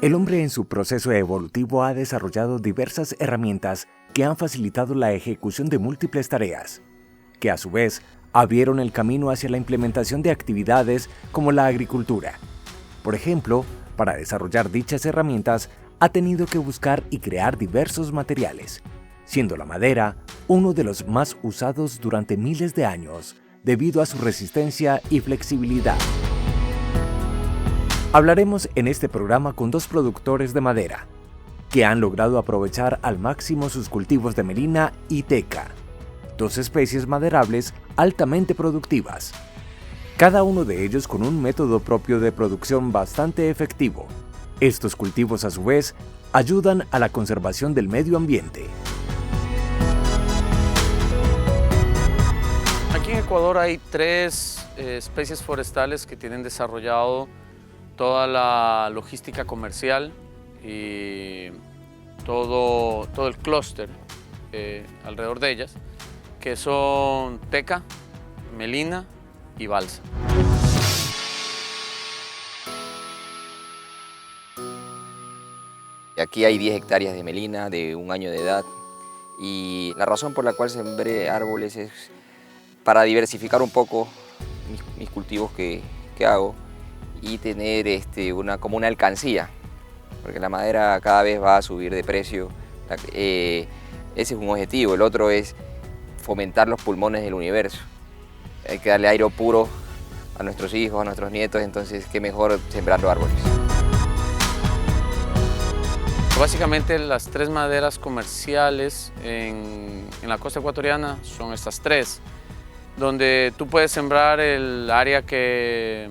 El hombre en su proceso evolutivo ha desarrollado diversas herramientas que han facilitado la ejecución de múltiples tareas, que a su vez abrieron el camino hacia la implementación de actividades como la agricultura. Por ejemplo, para desarrollar dichas herramientas ha tenido que buscar y crear diversos materiales, siendo la madera uno de los más usados durante miles de años debido a su resistencia y flexibilidad. Hablaremos en este programa con dos productores de madera, que han logrado aprovechar al máximo sus cultivos de melina y teca, dos especies maderables altamente productivas, cada uno de ellos con un método propio de producción bastante efectivo. Estos cultivos, a su vez, ayudan a la conservación del medio ambiente. Aquí en Ecuador hay tres especies forestales que tienen desarrollado toda la logística comercial y todo el clúster alrededor de ellas, que son teca, melina y balsa. Aquí hay 10 hectáreas de melina de 1 año de edad, y la razón por la cual sembré árboles es para diversificar un poco mis cultivos que hago y tener como una alcancía, porque la madera cada vez va a subir de precio. Ese es un objetivo. El otro es fomentar los pulmones del universo. Hay que darle aire puro a nuestros hijos, a nuestros nietos, entonces qué mejor sembrando árboles. Básicamente las tres maderas comerciales en la costa ecuatoriana son estas tres, donde tú puedes sembrar el área que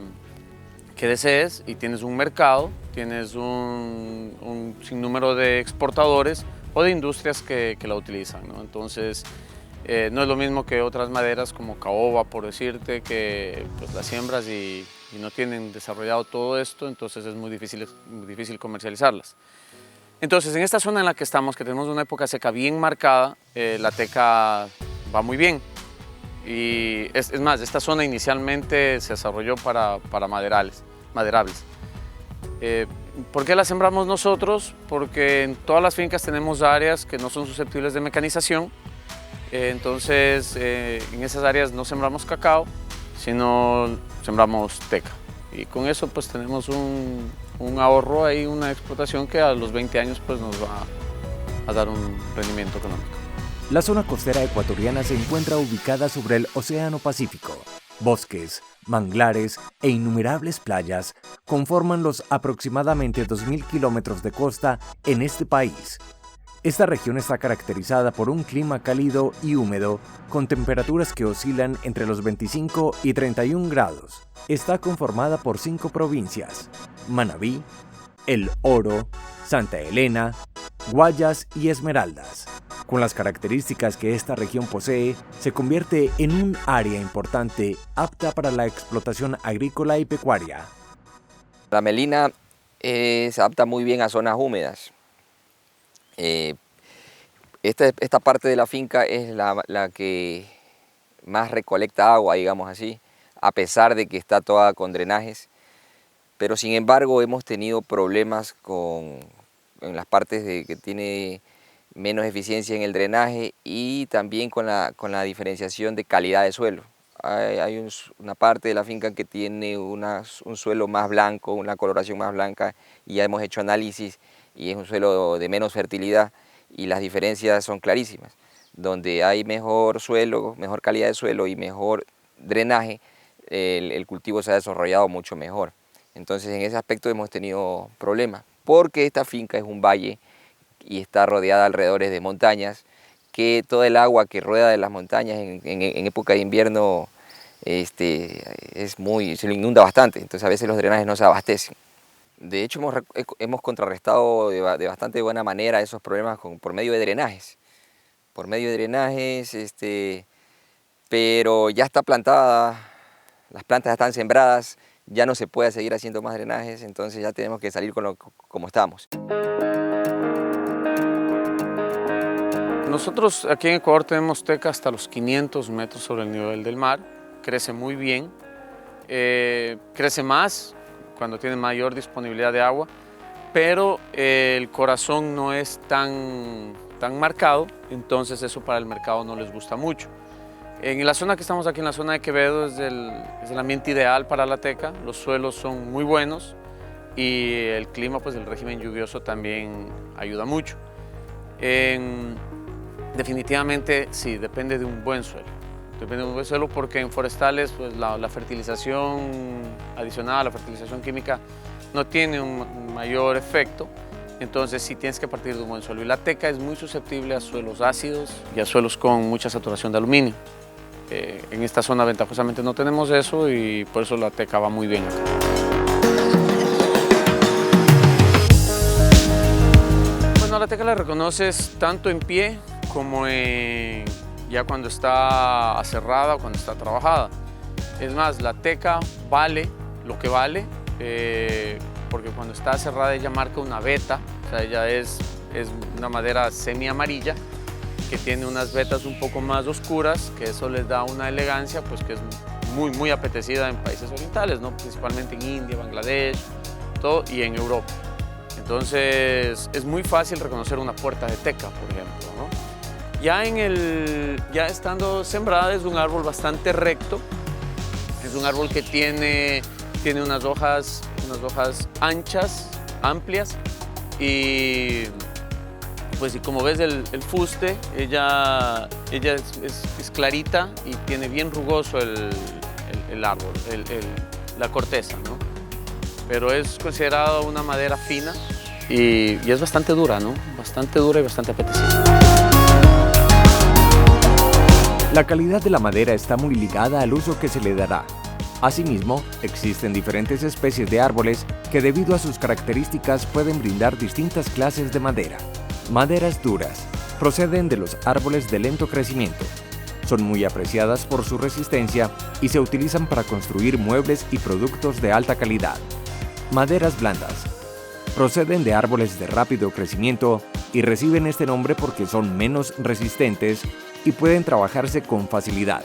desees y tienes un mercado, tienes un sinnúmero de exportadores o de industrias que la utilizan, ¿no? Entonces, no es lo mismo que otras maderas como caoba, por decirte, que pues, las siembras y no tienen desarrollado todo esto, entonces es muy difícil comercializarlas. Entonces, en esta zona en la que estamos, que tenemos una época seca bien marcada, la teca va muy bien. Y es más, esta zona inicialmente se desarrolló para maderables. ¿Por qué la sembramos nosotros? Porque en todas las fincas tenemos áreas que no son susceptibles de mecanización. Entonces, en esas áreas no sembramos cacao, sino sembramos teca. Y con eso pues tenemos un ahorro ahí, una explotación que a los 20 años pues nos va a dar un rendimiento económico. La zona costera ecuatoriana se encuentra ubicada sobre el Océano Pacífico. Bosques, manglares e innumerables playas conforman los aproximadamente 2.000 kilómetros de costa en este país. Esta región está caracterizada por un clima cálido y húmedo, con temperaturas que oscilan entre los 25 y 31 grados. Está conformada por 5 provincias: Manabí, El Oro, Santa Elena, Guayas y Esmeraldas. Con las características que esta región posee, se convierte en un área importante apta para la explotación agrícola y pecuaria. La melina se adapta muy bien a zonas húmedas. Esta parte de la finca es la que más recolecta agua, digamos así, a pesar de que está toda con drenajes. Pero sin embargo hemos tenido problemas en las partes que tiene menos eficiencia en el drenaje y también con la diferenciación de calidad de suelo. Hay una parte de la finca que tiene un suelo más blanco, una coloración más blanca, y ya hemos hecho análisis y es un suelo de menos fertilidad y las diferencias son clarísimas. Donde hay mejor suelo, mejor calidad de suelo y mejor drenaje, el cultivo se ha desarrollado mucho mejor. Entonces en ese aspecto hemos tenido problemas, porque esta finca es un valle y está rodeada alrededor de montañas, que todo el agua que rueda de las montañas en época de invierno se lo inunda bastante, entonces a veces los drenajes no se abastecen. De hecho hemos contrarrestado de bastante buena manera esos problemas por medio de drenajes. Pero ya está plantada, las plantas ya están sembradas, ya no se puede seguir haciendo más drenajes, entonces ya tenemos que salir como estamos. Nosotros aquí en Ecuador tenemos teca hasta los 500 metros sobre el nivel del mar, crece muy bien, crece más cuando tiene mayor disponibilidad de agua, pero el corazón no es tan marcado, entonces eso para el mercado no les gusta mucho. En la zona que estamos aquí, en la zona de Quevedo, es el ambiente ideal para la teca, los suelos son muy buenos y el clima, pues el régimen lluvioso también ayuda mucho. Definitivamente sí, depende de un buen suelo. Depende de un buen suelo porque en forestales pues, la fertilización adicional, la fertilización química no tiene un mayor efecto, entonces sí tienes que partir de un buen suelo. Y la teca es muy susceptible a suelos ácidos y a suelos con mucha saturación de aluminio. En esta zona ventajosamente no tenemos eso y por eso la teca va muy bien acá. Bueno, la teca la reconoces tanto en pie como ya cuando está aserrada o cuando está trabajada. Es más, la teca vale lo que vale, porque cuando está aserrada ella marca una veta, o sea, ella es una madera semi amarilla que tiene unas vetas un poco más oscuras, que eso les da una elegancia pues, que es muy apetecida en países orientales, ¿no? Principalmente en India, Bangladesh, todo, y en Europa. Entonces es muy fácil reconocer una puerta de teca, por ejemplo, ¿no? Ya estando sembrada es un árbol bastante recto, es un árbol que tiene unas hojas anchas, amplias, y pues y como ves el fuste, ella es clarita y tiene bien rugoso el árbol, la corteza, ¿no? Pero es considerada una madera fina y es bastante dura, ¿no? Bastante dura y bastante apetecible. La calidad de la madera está muy ligada al uso que se le dará. Asimismo, existen diferentes especies de árboles que debido a sus características pueden brindar distintas clases de madera. Maderas duras proceden de los árboles de lento crecimiento. Son muy apreciadas por su resistencia y se utilizan para construir muebles y productos de alta calidad. Maderas blandas proceden de árboles de rápido crecimiento y reciben este nombre porque son menos resistentes y pueden trabajarse con facilidad.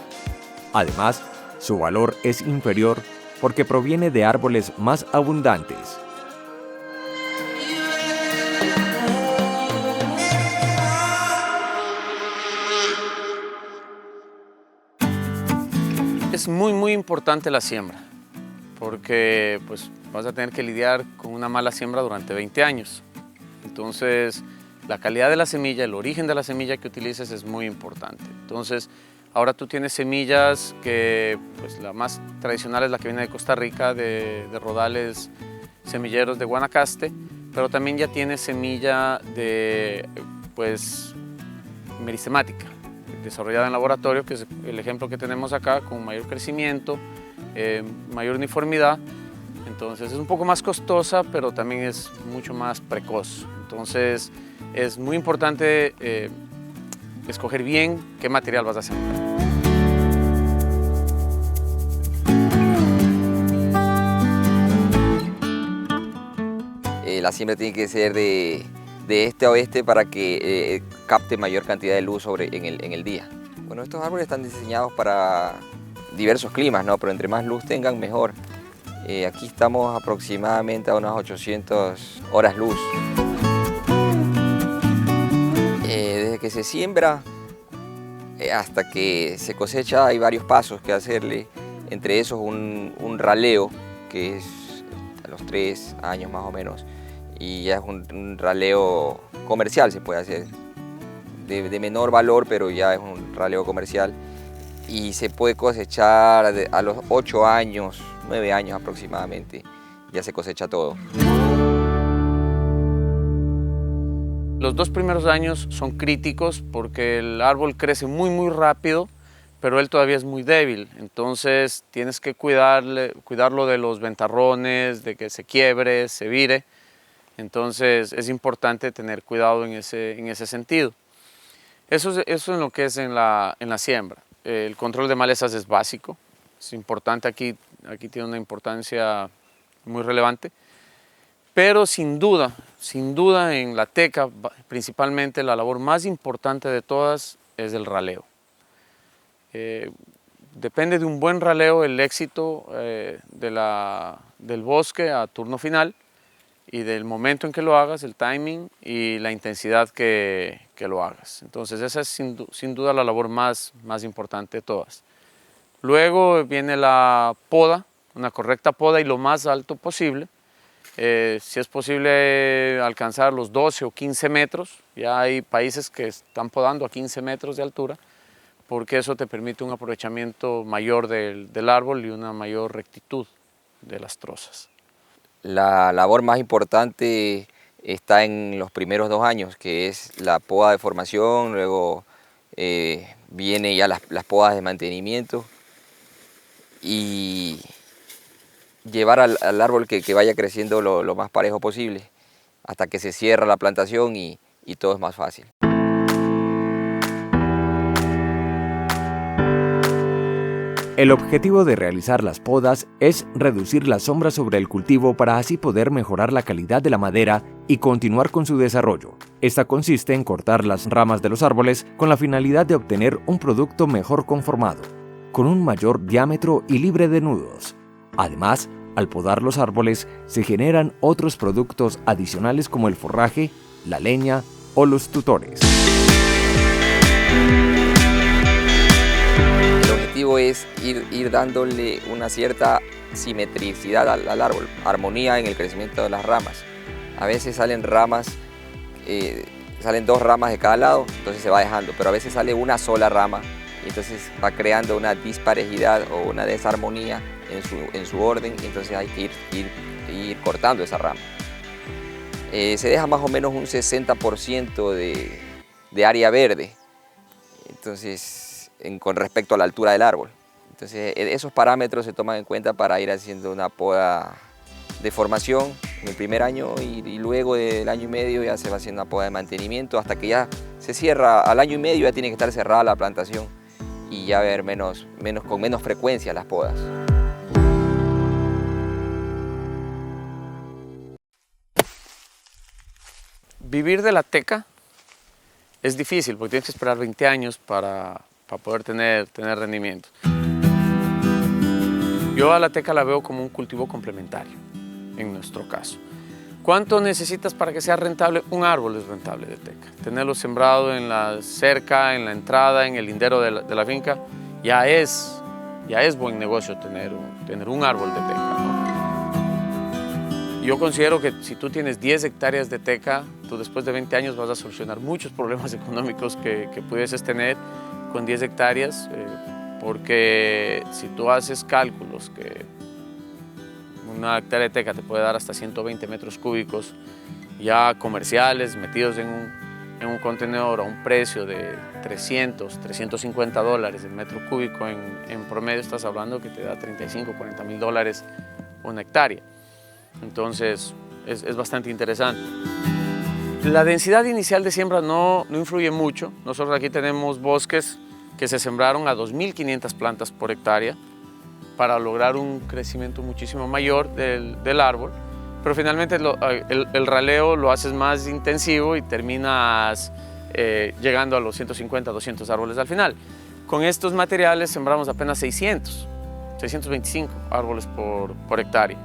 Además, su valor es inferior porque proviene de árboles más abundantes. Es muy importante la siembra, porque pues, vas a tener que lidiar con una mala siembra durante 20 años. Entonces, la calidad de la semilla, el origen de la semilla que utilices es muy importante. Entonces, ahora tú tienes semillas que, pues la más tradicional es la que viene de Costa Rica, de rodales semilleros de Guanacaste, pero también ya tienes semilla de, pues, meristemática, desarrollada en laboratorio, que es el ejemplo que tenemos acá, con mayor crecimiento, mayor uniformidad. Entonces es un poco más costosa, pero también es mucho más precoz. Entonces es muy importante escoger bien qué material vas a sembrar. La siembra tiene que ser de este a oeste para que capte mayor cantidad de luz en el día. Bueno, estos árboles están diseñados para diversos climas, ¿no? Pero entre más luz tengan, mejor. Aquí estamos aproximadamente a unas 800 horas luz. Desde que se siembra hasta que se cosecha hay varios pasos que hacerle. Entre esos un raleo, que es a los 3 años más o menos. Y ya es un raleo comercial, se puede hacer, de menor valor, pero ya es un raleo comercial. Y se puede cosechar a los 8 años, 9 años aproximadamente, ya se cosecha todo. Los 2 primeros años son críticos porque el árbol crece muy rápido, pero él todavía es muy débil, entonces tienes que cuidarlo de los ventarrones, de que se quiebre, se vire. Entonces es importante tener cuidado en ese sentido. Eso es lo que es en la siembra. El control de malezas es básico, es importante, aquí tiene una importancia muy relevante. Pero sin duda en la teca, principalmente la labor más importante de todas es el raleo. Depende de un buen raleo el éxito del bosque a turno final. y del momento en que lo hagas, el timing y la intensidad que lo hagas. Entonces esa es sin duda la labor más importante de todas. Luego viene la poda, una correcta poda y lo más alto posible. Si es posible alcanzar los 12 o 15 metros, ya hay países que están podando a 15 metros de altura, porque eso te permite un aprovechamiento mayor del árbol y una mayor rectitud de las trozas. La labor más importante está en los primeros 2 años, que es la poda de formación, luego viene ya las podas de mantenimiento y llevar al árbol que vaya creciendo lo más parejo posible, hasta que se cierra la plantación y todo es más fácil. El objetivo de realizar las podas es reducir la sombra sobre el cultivo para así poder mejorar la calidad de la madera y continuar con su desarrollo. Esta consiste en cortar las ramas de los árboles con la finalidad de obtener un producto mejor conformado, con un mayor diámetro y libre de nudos. Además, al podar los árboles se generan otros productos adicionales como el forraje, la leña o los tutores. El objetivo es ir dándole una cierta simetricidad al árbol, armonía en el crecimiento de las ramas. A veces salen ramas, salen 2 ramas de cada lado, entonces se va dejando, pero a veces sale una sola rama y entonces va creando una disparejidad o una desarmonía en su orden, y entonces hay que ir cortando esa rama. Se deja más o menos un 60% de área verde, entonces, con respecto a la altura del árbol. Entonces esos parámetros se toman en cuenta para ir haciendo una poda de formación en el primer año y luego del año y medio ya se va haciendo una poda de mantenimiento hasta que ya se cierra. Al año y medio ya tiene que estar cerrada la plantación y ya haber con menos frecuencia las podas. Vivir de la teca es difícil porque tienes que esperar 20 años para poder tener rendimiento. Yo a la teca la veo como un cultivo complementario, en nuestro caso. ¿Cuánto necesitas para que sea rentable? Un árbol es rentable de teca. Tenerlo sembrado en la cerca, en la entrada, en el lindero de la finca, ya es buen negocio tener un árbol de teca, ¿no? Yo considero que si tú tienes 10 hectáreas de teca, tú después de 20 años vas a solucionar muchos problemas económicos que pudieses tener con 10 hectáreas, porque si tú haces cálculos que una hectárea de teca te puede dar hasta 120 metros cúbicos ya comerciales, metidos en un contenedor a un precio de $300–350 el metro cúbico, en promedio estás hablando que te da $35–40.000 una hectárea. Entonces es bastante interesante. La densidad inicial de siembra no influye mucho. Nosotros aquí tenemos bosques que se sembraron a 2.500 plantas por hectárea para lograr un crecimiento muchísimo mayor del árbol, pero finalmente el raleo lo haces más intensivo y terminas llegando a los 150–200 árboles al final. Con estos materiales sembramos apenas 625 árboles por hectárea.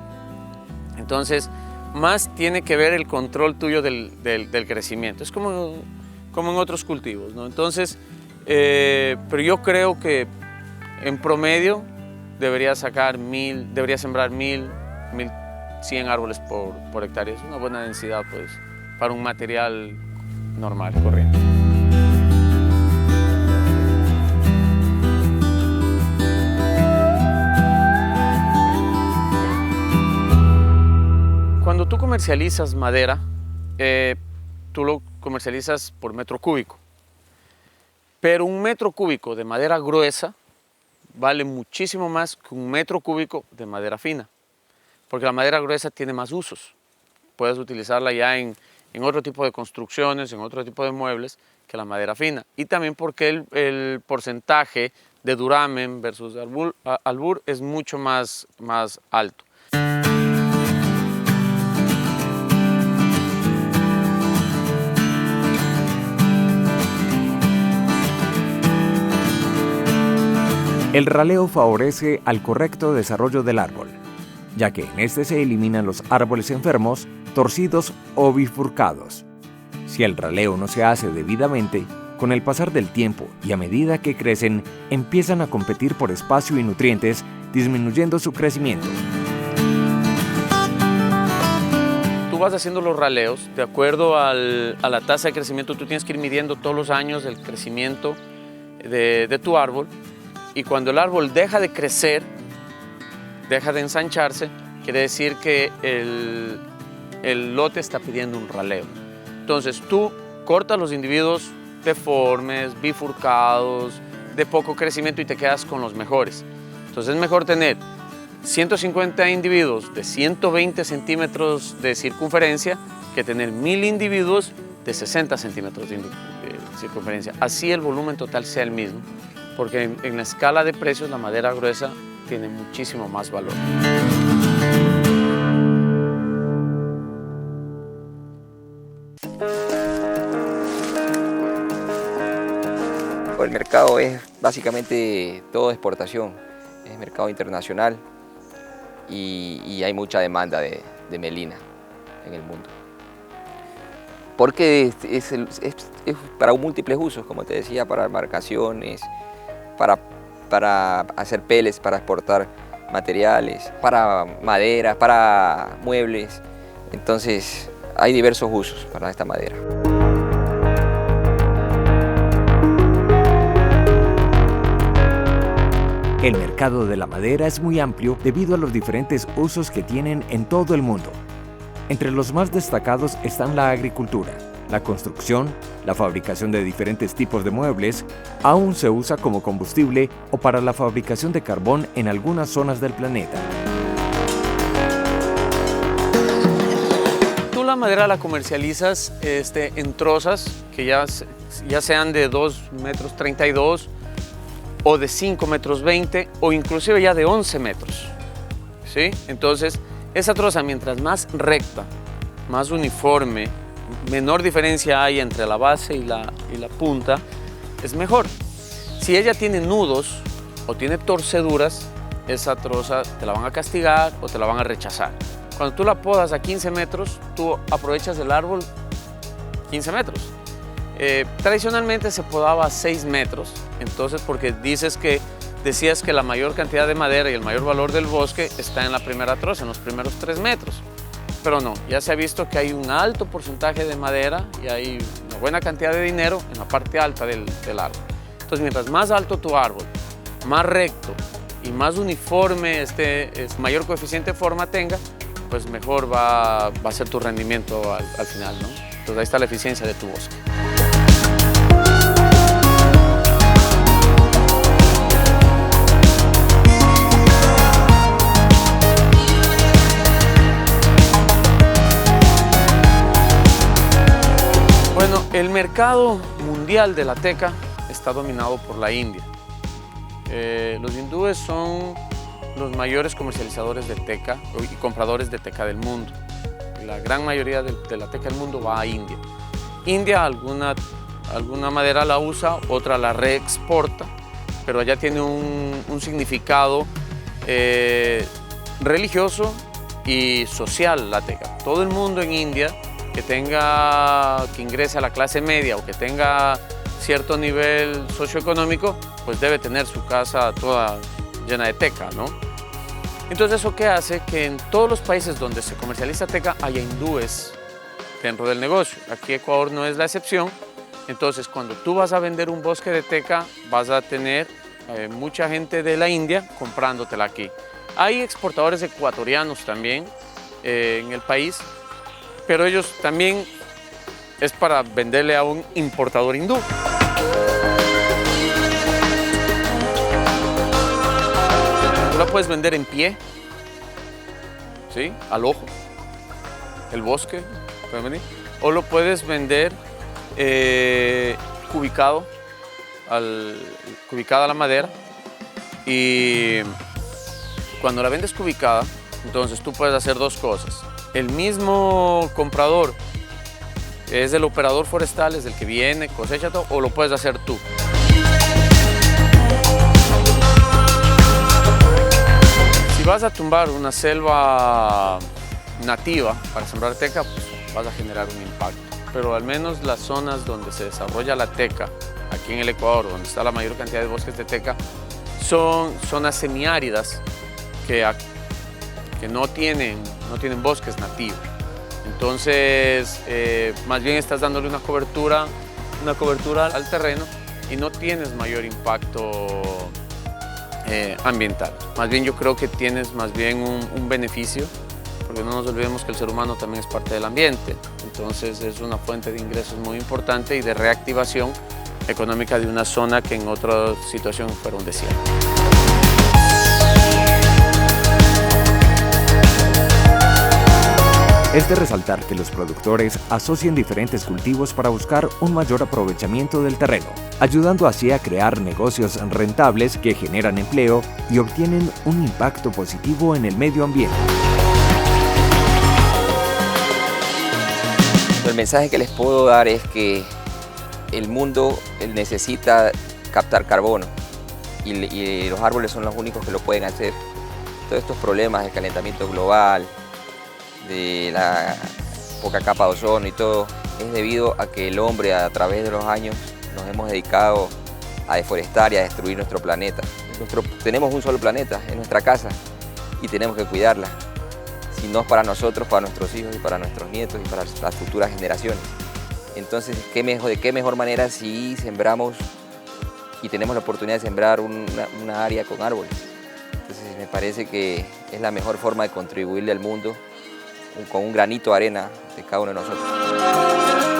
Entonces, más tiene que ver el control tuyo del crecimiento. Es como en otros cultivos, ¿no? Entonces, pero yo creo que en promedio debería sembrar 1.100 árboles por hectárea. Es una buena densidad, pues, para un material normal, corriente. Cuando tú comercializas madera, tú lo comercializas por metro cúbico. Pero un metro cúbico de madera gruesa vale muchísimo más que un metro cúbico de madera fina, porque la madera gruesa tiene más usos. Puedes utilizarla ya en otro tipo de construcciones, en otro tipo de muebles que la madera fina. Y también porque el porcentaje de duramen versus albur es mucho más alto. El raleo favorece al correcto desarrollo del árbol, ya que en este se eliminan los árboles enfermos torcidos o bifurcados. Si el raleo no se hace debidamente, con el pasar del tiempo y a medida que crecen, empiezan a competir por espacio y nutrientes, disminuyendo su crecimiento. Tú vas haciendo los raleos de acuerdo a la tasa de crecimiento. Tú tienes que ir midiendo todos los años el crecimiento de tu árbol, y cuando el árbol deja de crecer, deja de ensancharse, quiere decir que el lote está pidiendo un raleo. Entonces tú cortas los individuos deformes, bifurcados, de poco crecimiento, y te quedas con los mejores. Entonces es mejor tener 150 individuos de 120 centímetros de circunferencia que tener 1000 individuos de 60 centímetros de circunferencia. Así el volumen total sea el mismo, porque en la escala de precios la madera gruesa tiene muchísimo más valor. El mercado es básicamente todo exportación, es mercado internacional y hay mucha demanda de melina en el mundo. Porque es para múltiples usos, como te decía, para marcaciones, para hacer pellets, para exportar materiales, para maderas, para muebles. Entonces hay diversos usos para esta madera. El mercado de la madera es muy amplio debido a los diferentes usos que tienen en todo el mundo. Entre los más destacados están la agricultura, la construcción, la fabricación de diferentes tipos de muebles, aún se usa como combustible o para la fabricación de carbón en algunas zonas del planeta. Tú la madera la comercializas en trozas que ya sean de 2,32 m o de 5,20 m o inclusive ya de 11 metros, ¿sí? Entonces, esa troza mientras más recta, más uniforme, menor diferencia hay entre la base y la punta, es mejor. Si ella tiene nudos o tiene torceduras, esa troza te la van a castigar o te la van a rechazar. Cuando tú la podas a 15 metros, tú aprovechas el árbol 15 metros. Tradicionalmente se podaba a 6 metros, entonces porque decías que la mayor cantidad de madera y el mayor valor del bosque está en la primera troza, en los primeros 3 metros. Pero no, ya se ha visto que hay un alto porcentaje de madera y hay una buena cantidad de dinero en la parte alta del árbol. Entonces mientras más alto tu árbol, más recto y más uniforme, mayor coeficiente de forma tenga, pues mejor va a ser tu rendimiento al final, ¿no? Entonces ahí está la eficiencia de tu bosque. Bueno, el mercado mundial de la teca está dominado por la India. Los hindúes son los mayores comercializadores de teca y compradores de teca del mundo. La gran mayoría de la teca del mundo va a India. India alguna madera la usa, otra la reexporta, pero allá tiene un significado religioso y social la teca. Todo el mundo en India que ingrese a la clase media o que tenga cierto nivel socioeconómico, pues debe tener su casa toda llena de teca, ¿no? Entonces, ¿eso qué hace? Que en todos los países donde se comercializa teca haya hindúes dentro del negocio. Aquí Ecuador no es la excepción. Entonces, cuando tú vas a vender un bosque de teca, vas a tener mucha gente de la India comprándotela aquí. Hay exportadores ecuatorianos también en el país, pero ellos también es para venderle a un importador hindú. Tú la puedes vender en pie, ¿sí? Al ojo, el bosque, puede venir. O lo puedes vender cubicada la madera, y cuando la vendes cubicada, entonces tú puedes hacer dos cosas. El mismo comprador es el operador forestal, es el que viene, cosecha todo, o lo puedes hacer tú. Si vas a tumbar una selva nativa para sembrar teca, pues vas a generar un impacto. Pero al menos las zonas donde se desarrolla la teca, aquí en el Ecuador, donde está la mayor cantidad de bosques de teca, son zonas semiáridas que no tienen bosques nativos. Entonces, más bien estás dándole una cobertura al terreno y no tienes mayor impacto ambiental. Más bien yo creo que tienes más bien un beneficio, porque no nos olvidemos que el ser humano también es parte del ambiente. Entonces es una fuente de ingresos muy importante y de reactivación económica de una zona que en otra situación fuera un desierto. Es de resaltar que los productores asocian diferentes cultivos para buscar un mayor aprovechamiento del terreno, ayudando así a crear negocios rentables que generan empleo y obtienen un impacto positivo en el medio ambiente. El mensaje que les puedo dar es que el mundo necesita captar carbono y los árboles son los únicos que lo pueden hacer. Todos estos problemas de calentamiento global, de la poca capa de ozono y todo, es debido a que el hombre a través de los años nos hemos dedicado a deforestar y a destruir nuestro planeta. Tenemos un solo planeta, es nuestra casa y tenemos que cuidarla. Si no es para nosotros, para nuestros hijos y para nuestros nietos y para las futuras generaciones. Entonces, ¿de qué mejor manera si sembramos y tenemos la oportunidad de sembrar una área con árboles? Entonces, me parece que es la mejor forma de contribuirle al mundo con un granito de arena de cada uno de nosotros.